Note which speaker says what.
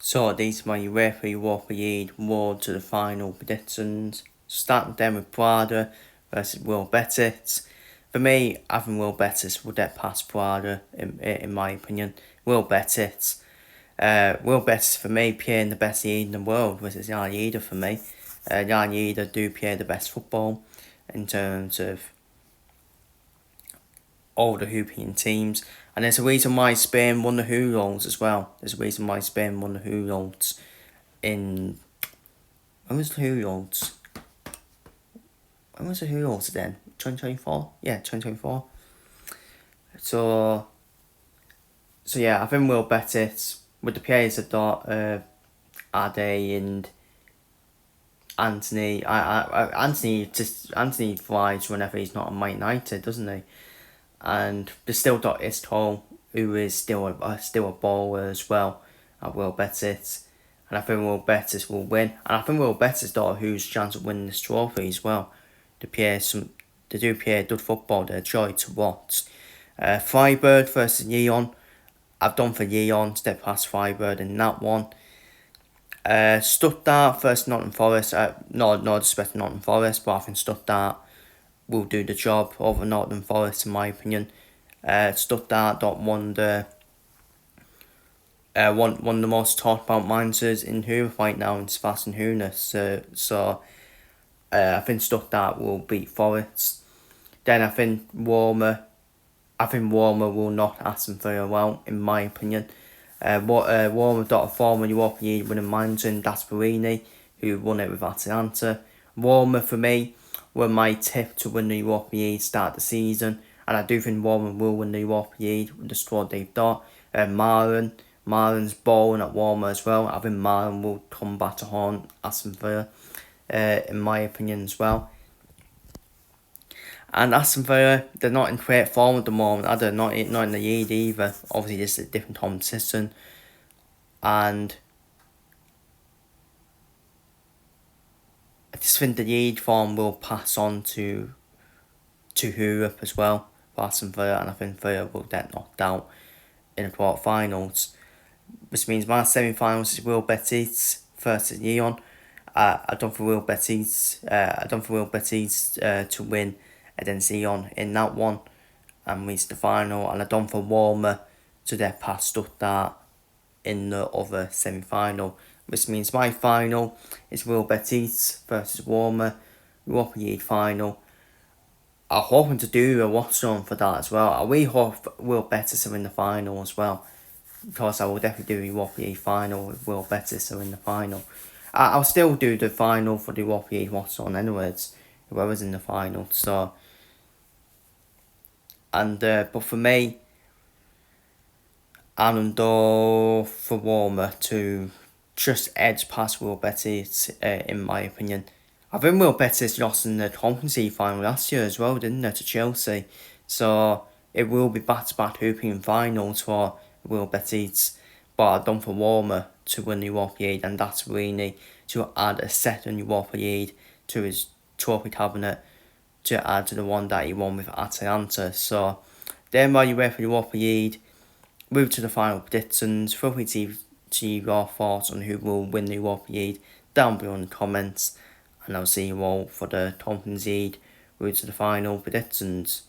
Speaker 1: So these are my Europa League road to the final predictions. Starting then with Prada versus Will Betis. For me, having Will Betis will get past Prada in my opinion. Will Betis. Will Betis for me playing the best league in the world, which is La Liga for me. La Liga do play the best football in terms of all the European teams. And there's a reason why Spain won the Euros as well. There's a reason why Spain won the Euros in... When was the Euros? When was the Euros then? 2024? Yeah, 2024. So yeah, I think Will Betis, with the players that got Ade and Anthony, Anthony flies whenever he's not on Man United, doesn't he? And they still got Istol, who is still a baller as well at Will Betis. And I think Will Betis will win. And I think Will Betis got a huge chance of winning this trophy as well. They do play good football, they're a joy to watch. Freiburg versus Lyon. I've done for Lyon, step past Freiburg in that one. Stuttgart versus Nottingham Forest. No disrespect to Nottingham Forest, but I think Stuttgart will do the job over Nottingham Forest in my opinion. Stuttgart got one of the most talked about managers in Europa right now in Sebastian Hoeneß. So I think Stuttgart will beat Forest. Then I think Roma will knock Aston Villa out in my opinion. Roma got a former Europa League winning manager in Gasperini, who won it with Atalanta. Roma for me were my tip to win the Europa League start of the season, and I do think Roma will win the Europa League with the squad they've got. Marlon's balling at Roma as well. I think Marlon will come back to haunt Aston Villa, in my opinion as well. And Aston Villa, they're not in great form at the moment, either not in the league either. Obviously, this is a different competition, and I just think the league form will pass on to Europe as well for Aston Villa, and I think Villa will get knocked out in the quarterfinals, which means my semi-finals is Will Betis versus Lyon. I don't think Will Betis to win against Lyon in that one and reach the final, and I don't for Roma to get past Stuttgart in the other semi-final, which means my final is Will Betis versus Roma, Europa League final. I'm hoping to do a watch on for that as well. I really hope Will Betis are in the final as well, because I will definitely do a Europa League final with Will Betis are in the final. I'll still do the final for the Europa League watch on anyways, whoever's in the final. So, and but for me, I'm going for Roma to just edge past Will Betis, in my opinion. I think Will Betis lost in the Conference League final last year as well, didn't they, to Chelsea? So it will be back-to-back European finals for Will Betis. But I've done for Roma to win the Europa League, and that's really to add a second Europa League to his trophy cabinet, to add to the one that he won with Atalanta. So then while you wait for the Europa League, move to the final predictions. Feel free to leave your thoughts on who will win the Europa League down below in the comments, and I'll see you all for the Conference League route to the final predictions.